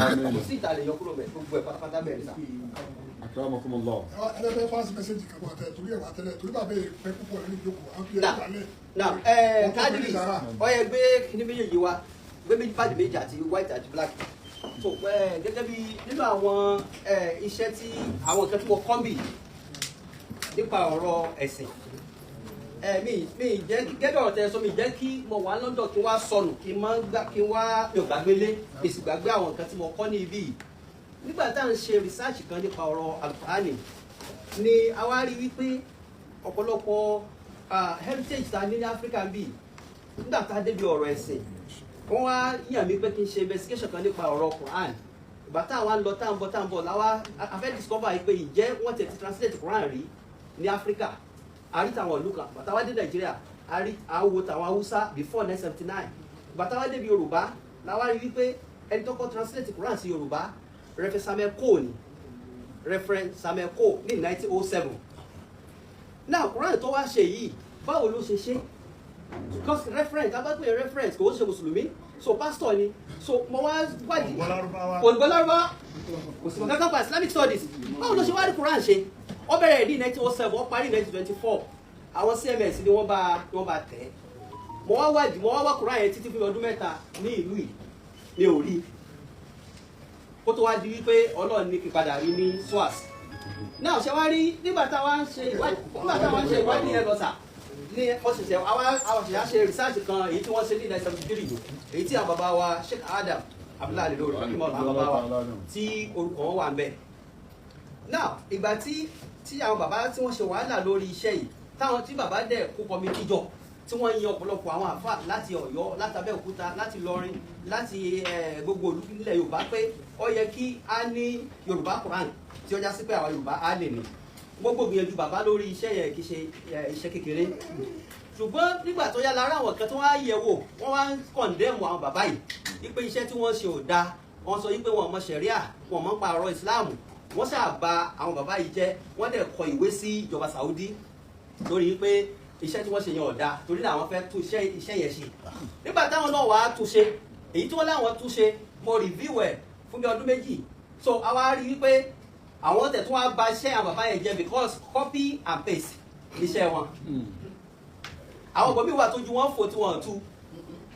kò sí ìtàlẹ̀ yọkúrò bẹ̀ gbogbo ẹ̀ pátápátá bẹ̀rẹ̀ sá. Akramakumullah. ẹlẹ́fẹ́ fásitì mẹ́sẹ̀jì kan bọ̀ tẹ̀ torí ẹ̀wà tẹ́lẹ̀ torí bàbá yìí pẹ́ púpọ̀ lórí ìjókòó àwọn fi ẹ̀ka lẹ̀. Kádìrì ọyẹ gbé kíní méjèèjì wa gbé báàdì méjì àti white àti black. So gẹ́gẹ́ bí nínú àwọn iṣẹ́ tí àwọn nǹkan tí mo kọ́ bì nípa ọ̀rọ̀ ẹ̀sìn mi jẹ́ gẹ́gẹ́ ọ̀rọ̀ tẹ́ sọ mi jẹ́ kí mo wà London kí n wá sọnù kí n wá mi ò gbàgbélé èsì gbàgbé àwọn nǹkan tí mo kọ́ ní ibí yìí nígbà tá à ń ṣe research kan nípa ọ̀rọ̀ Al-Qur'ani ni a wá rí wípé ọ̀pọ̀lọpọ̀ heritage ta ní Africa bí nígbà tá a débi ọ̀rọ̀ ẹ̀sìn wọ́n wá yàn mí pé kí n ṣe investigation kan nípa ọ̀rọ̀ Quran ìgbà táwa ń lọ tá à ń bọ̀ láwa a fẹ́ discover yìí pé ìjẹ́ wọ́n ti translate Quran rí ní Africa a rí tàwọn ìlú kan bàtà wá dé Nàìjíríà a rí àwo tàwọn Haúsá before 1979 bàtà wá débi Yorùbá láwa rí wípé ẹni tó kọ́ translate Quran sí Yorùbá Reverend Samuel Coe ní 1907 now Quran tó wá ṣe yìí báwo ló ṣe ṣe because reference abágbé reference kò ó ṣe mùsùlùmí so pastor ni so mo wá wádìí olùgbọ́lárúbá kò sí kankan pa Islamic studies báwo ló ṣe wá rí Quran ṣe ó bẹ̀rẹ̀ ní 1907 ó parí 1924 àwọn CMS ni wọ́n bá tẹ̀ mo wá wádìí mo wá wá Quran yẹn títí fún ọdún mẹ́ta ní ìlú yìí ní orí kó tó wá di wípé Ọlọ́run ní kí padà rí ní SWAS náà ṣe wá rí nígbà táwa ń ṣe ìwádìí yẹn lọ sà ní ọ̀sẹ̀sẹ̀ àwọn òṣìṣẹ́ ṣe research kan èyí tí wọ́n ṣe ní 1973 èyí tí àwọn bàbá wa Sheikh Adam Abdullahi lórí ọ̀kìmọ̀ àwọn bàbá wa tí orúkọ wọn wà ń bẹ̀. now ìgbà tí àwọn bàbá tí wọ́n ṣe wàhálà lórí iṣẹ́ yìí táwọn tí bàbá dẹ̀ kó kọmitì jọ tí wọ́n yan ọ̀pọ̀lọpọ̀ àwọn àfà láti Ọ̀yọ́ láti Abẹ́òkúta láti Ìlọrin láti gbogbo olú nílẹ̀ Yorùbá pé ó yẹ kí a ní Yorùbá Quran tí ó já sí pé àwọn Yorùbá á lè ní gbogbo gbìyànjú bàbá lórí iṣẹ́ yẹn kì í ṣe iṣẹ́ kékeré ṣùgbọ́n nígbà tó yá lára àwọn kan tó wá yẹ̀ wò wọ́n wá ń kọ̀ndẹ́mù àwọn bàbá yìí wípé iṣẹ́ tí wọ́n ṣe ò dáa wọ́n sọ wípé wọ́n mọ ṣẹ̀ríà wọ́n mọ pa ọ̀rọ̀ ìsìláàmù wọ́n ṣàbà àwọn bàbá yìí jẹ́ wọ́n dẹ̀ kọ ìwé sí ìjọba Saudi lórí wípé iṣẹ́ tí wọ́n ṣe yẹn ò dáa torí náà àwọn fẹ́ tún iṣẹ́ yẹn ṣe nígbà táwọn náà wàá túnṣe èyí tí wọ́n láwọn túnṣe mo review ẹ̀ fún bí ọdún méjì so àwa rí wípé àwọn tẹ̀ tún wá bà iṣẹ́ àwọn bàbá yẹn jẹ́ because copy and paste iṣẹ́ wọn àwọn bòbí wà tójú wọn fò tí wọn tú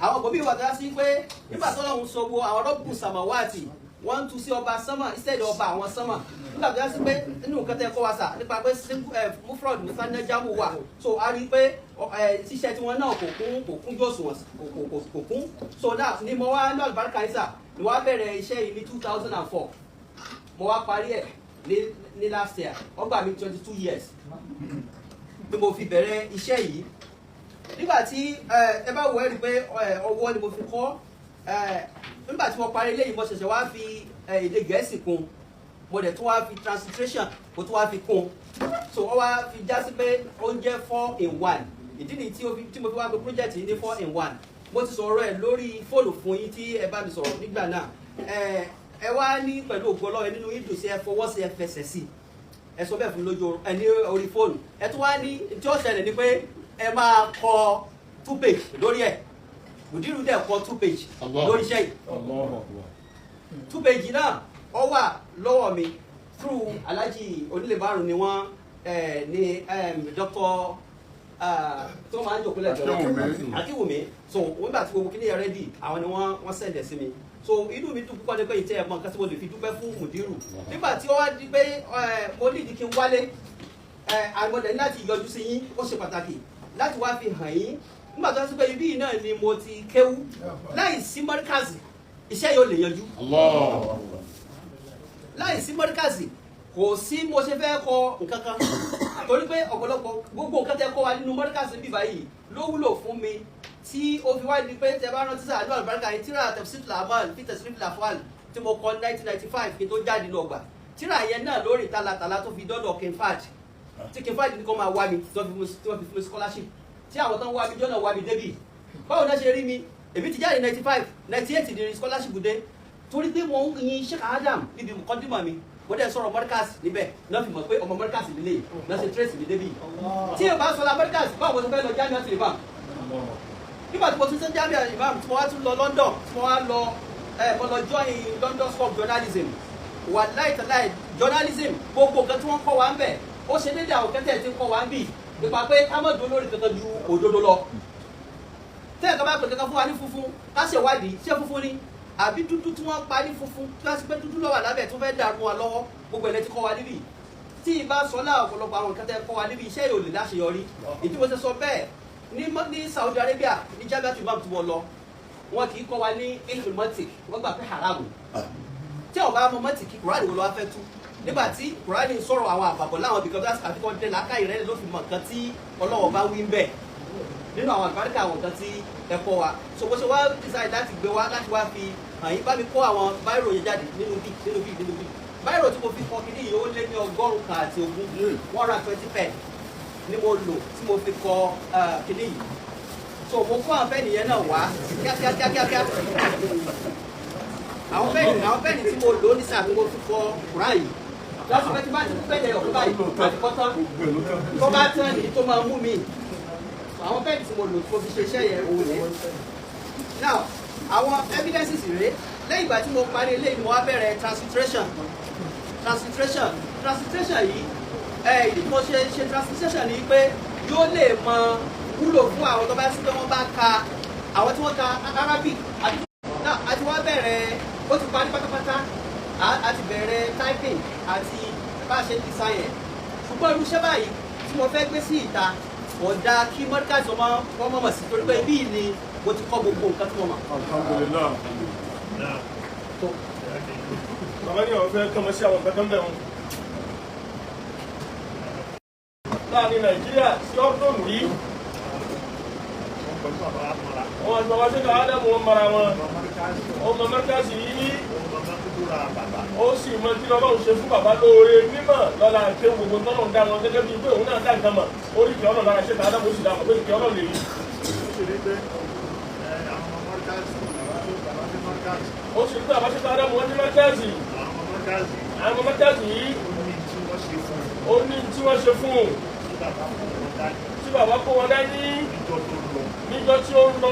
àwọn bòbí wà tó yá sí pé nígbà tó lọ́hùn sọ wo àwọn rọ́bù sàmáwáàtì wọ́n ń tú sí ọba sánmà instead ọba àwọn sánmà nígbà tó yá sí pé nínú nǹkan tẹ́ kọ́ wa sà nípa pé mufrod musanna jamu wà so a rí i pé ṣíṣẹ́ tí wọ́n náà kò kún jọ̀sùn kò kún so now ni mo wá ní àlùbáríkà yìí sà ni wọ́n á bẹ̀rẹ̀ iṣẹ́ yìí ní 2004 mo wá parí ẹ̀ ní last year wọ́n gbà mí 22 years ni mo fi bẹ̀rẹ̀ iṣẹ́ yìí nígbà tí ẹ bá wọ ẹ́ rí pé ọwọ́ ni mo fi kọ́ nígbà tí mo parí eléyìí mo ṣẹ̀ṣẹ̀ wá fi èdè Gẹ̀ẹ́sì kún mo dẹ̀ tún wá fi transliteration mo tún wá fi kún so wọ́n wá fi já sí pé ó ń jẹ́ 4-in-1 ìdí nìyí tí mo fi wá gbé project yìí ní 4-in-1 mo ti sọ̀rọ̀ ẹ̀ lórí fóònù fún yín tí ẹ bá mi sọ̀rọ̀ nígbà náà ẹ wá ní pẹ̀lú ògbọ́lọ́ nínú ìdùn sí ẹ fọwọ́ sí ẹ fẹsẹ̀ sí ẹ sọ bẹ́ẹ̀ fún mi lójú ẹ ní orí fóònù ẹ tún wá ní tí ó ṣẹlẹ̀ ni pé ẹ máa kọ 2 page lórí ẹ̀ Mudirul dẹ̀ kọ 2 page lórí iṣẹ́ yìí 2 page náà ó wà lọ́wọ́ mi through Alhaji onílé márùn ni wọ́n ní Dr. tó máa ń jòkó lẹ́jọ́ Akínwùmí so wọ́n gbà tí gbogbo kíní yẹn rẹ́dì àwọn ni wọ́n sẹ̀dẹ̀ sí mi so inú mi dùn púpọ̀ ní pé ìtẹ́ ẹ̀mọ́ nǹkan tí mo lè fi dúpẹ́ fún Mudirul nígbà tí ó wá di pé mo nídìí kí n wálé àgbọ̀dẹ̀ láti yọjú sí yín ó ṣe pàtàkì láti wá fi hàn yín nígbà tó ń sọ pé ibí náà ni mo ti kéwú láì sí Markaz iṣẹ́ yóò lè yanjú láì sí Markaz kò sí mo ṣe fẹ́ kọ nǹkan kan torí pé ọ̀pọ̀lọpọ̀ gbogbo nǹkan tẹ́ kọ́ wa nínú Markaz bí báyìí ló wúlò fún mi tí ó fi wá di pé tẹ́ bá rántí sáà ní àlùbáríkà yìí tíra tafsir al-amal fi tasrif al-af'al tí mo kọ 1995 kí n tó jáde ní ọgbà tíra yẹn náà lórí talatala tó fi dọ́dọ̀ kinfad tí kinfad ní kó máa wá mi tí wọ́n fi fún mi scholarship tí àwọn tó ń wá mi jọ́nà wá mi débì báwo náà ṣe rí mi èmi ti jáde 95 98 ní scholarship dé torí pé wọ́n ń yin Sheikh Adam níbi mọ̀kọ́dìmọ̀ mi wọ́n dẹ̀ sọ̀rọ̀ Markaz níbẹ̀ náà fi mọ̀ pé ọmọ Markaz nílé náà ṣe trace mi débì tí ẹ bá sọ̀rọ̀ Markaz báwo mo ti fẹ́ lọ jáde àti ìbá nígbà tí mo tún sẹ́ jáde imam tí mo wá tún lọ London tí mo wá lọ mo lọ join London School of Journalism wà láìtàláì journalism gbogbo nǹkan tí wọ́n kọ́ wa ń bẹ̀ ó ṣe déédéé àwọn kẹ́tẹ́ tí ń kọ́ wa ń bì nípa pé ká má dúró lórí kankan ju òdodo lọ tẹ́ẹ̀ ká bá pè kankan fún wa ní funfun ká ṣèwádìí ṣé funfun ni àbí dúdú tí wọ́n pa ní funfun tí wọ́n ti pé dúdú lọ́wọ́ lábẹ́ tó fẹ́ dàrú wa lọ́wọ́ gbogbo ẹ̀ ti kọ́ wa níbí tí ì bá sọ náà ọ̀pọ̀lọpọ̀ àwọn nǹkan tẹ́ kọ́ wa níbí iṣẹ́ yóò lè láṣeyọrí ìdí mo ṣe sọ bẹ́ẹ̀ ní Saudi Arabia ní Jamiat Imam tí wọ́n lọ wọn kì í kọ́ wa ní ilmu mọ́tìk wọ́n gbà pé haramu tí ọba ọmọ mọ́tìkì kùránì wo ló wá fẹ́ tú nígbà tí kùránì sọ̀rọ̀ àwọn àpapọ̀ láwọn ibìkan tó àfikún dé làákàyè rẹ̀ ló fi mọ̀ nǹkan tí Ọlọ́run bá wí ń bẹ̀ nínú àwọn àgbáríkà àwọn nǹkan tí ẹ kọ́ wa so bó ṣe wá decide láti gbé wa láti wá fi hàn yín bá mi kó àwọn báírò yẹn jáde nínú bí báírò tí mo fi kọ kíní yìí ó lé ní 100 àti 120 pen ni mo lò tí mo fi kọ kíní yìí so mo kó àwọn pẹ́ẹ̀nì yẹn náà wá kíákíákíákíá àwọn pẹ́ẹ̀nì tí mo lò ní sáà tí mo fi kọ kùrán yìí lọ́sùn pé tí bá ti pẹ́ẹ̀nì ọ̀kú báyìí àti kọ́tán tó bá tán ní tó máa mú mi àwọn pẹ́ẹ̀nì tí mo lò tí mo fi ṣe iṣẹ́ yẹn òun yẹn now àwọn evidences rèé lẹ́yìn ìgbà tí mo parí eléyìí mo wá bẹ̀rẹ̀ transliteration yìí ìdí tí mo ṣe transliteration ni pé yóò lè mọ wúlò fún àwọn tó bá sí pé wọ́n bá ka àwọn tí wọ́n ka Arabic àti wọ́n bẹ̀rẹ̀ ó ti parí pátápátá àti bẹ̀rẹ̀ typing àti bá a ṣe ń design ẹ̀ ṣùgbọ́n irú iṣẹ́ báyìí tí mo fẹ́ gbé sí ìta ọ̀dà kí Markaz wọ́n mọ̀ sí torí pé bíi ni mo ti kọ́ gbogbo nǹkan tí mo mọ̀. Alhamdulillah. Bàbá ní àwọn fẹ́ kọ́mọ sí àwọn nǹkan tó ń bẹ̀ wọn. Láàrin Nàìjíríà sí ọ́dún yìí wọn àti bàbá ṣe ká Ádámù wọn mara wọn ọmọ Markaz yìí ó sì mọ kí Ọlọ́run ṣe fún bàbá lóore mímọ̀ lọ́la ké gbogbo tọ́lọ̀ ń dá wọn gẹ́gẹ́ bíi pé òun náà dá nǹkan mọ̀ orí ìkẹ́ Ọlọ́run lára ṣe ká Ádámù ó sì dá mọ̀ pé ìkẹ́ Ọlọ́run lè rí. ó sì pé àbá ṣe ká Ádámù wọn ní Markaz àwọn Markaz yìí ó ní tí wọ́n ṣe fún un tí bàbá kó wọn dání níjọ́ tí ó ń lọ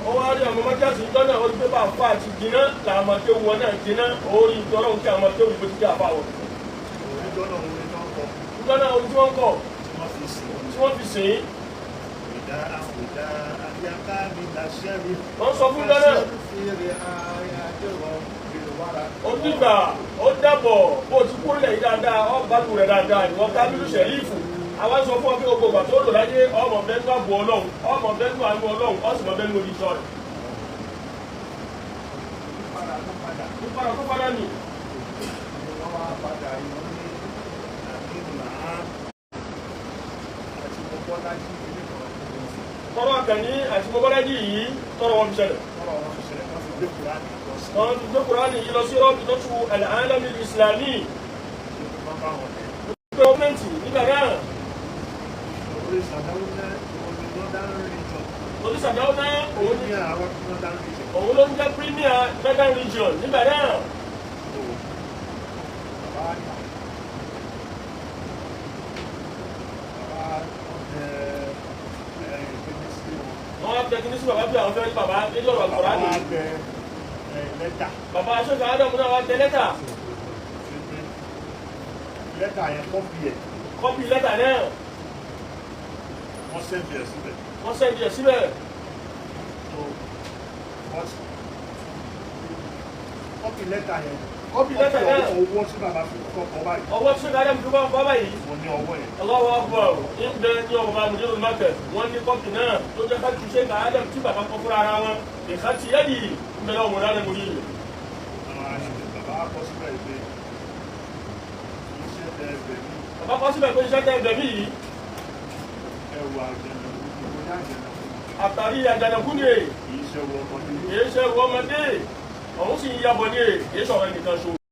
ọwọ́ àrí àwọn Markaz ìjọ náà ó gbé bàbá àti jìnnà làwọn akéwù wọn náà jìnnà orí ìtọ́lọ́hún kí àwọn akéwù ìbò ti jẹ́ àbá wọn. ìjọ náà orí tí wọ́n kọ̀ tí wọ́n fi sìn. wọ́n sọ fún jọ́nà ó dìgbà ó dàbọ̀ bó ti kúrò lẹ́yìn dáadáa ó gbádùn rẹ̀ dáadáa ìwọ́n kábílù ṣẹ̀rífù àwọn sọ fún ọ pé gbogbo ìgbà tó lò láyé ọmọ bẹ́ẹ̀nu àbò Ọlọ́run ọmọ bẹ́ẹ̀nu àánú Ọlọ́run ọ̀sùn mọ́ bẹ́ẹ̀nu oríṣọ́ rẹ̀. Nípadà tó padà nì. Tọrọ Àkànní àti Mọ́bọ́lájí yìí tọrọ wọn fi ṣẹlẹ̀. Wọ́n ti gbé Kùránì yìí lọ sí rọ́bìtọ́tù al-Alami al-Islami. Gọ́ọ̀mẹ̀ntì nígbà náà. Orí Sàdáúná òun ló ń jẹ́ Premier Northern Region nígbà náà. Wọ́n á bẹ kí ní sí bàbá bí àwọn fẹ́ rí bàbá nílò ọ̀rọ̀ Kùránì. Bàbá aṣọ́ka Ádámù náà wá tẹ lẹ́tà. Lẹ́tà yẹn kọ́pì lẹ́tà náà. Wọ́n sẹ́ndì ẹ̀ síbẹ̀. Kọ́pì lẹ́tà yẹn. Owó tí bàbá fi kọ́kọ́ báyìí. Ọwọ́ tí ṣọ́ka Ádámù fi kọ́kọ́ báyìí. Wọ́n ní ọwọ́ yẹn. Allahu Akbar ń bẹ ní ọmọ Mudirul Markaz wọ́n ní kọ́pì náà tó jẹ́ ká ti ṣọ́ka Ádámù tí bàbá kọ́ fúnra ara wọn. Ìka ti yẹ́ di ń bẹ lọ́wọ́ mọ̀lá lẹ́nu yìí. Bàbá kọ́ síbẹ̀ ìgbé iṣẹ́ tẹ ẹgbẹ̀ mi. Bàbá kọ́ síbẹ̀ pé iṣẹ́ tẹ ẹgbẹ̀ mi yìí. Ẹwà àjẹnàkú. Àtàrí àjànàkú ni Kì í ṣe wọ ọmọdé. Òun sì ń yabọ̀ ní èé sọ̀rọ̀ nìkan ṣo.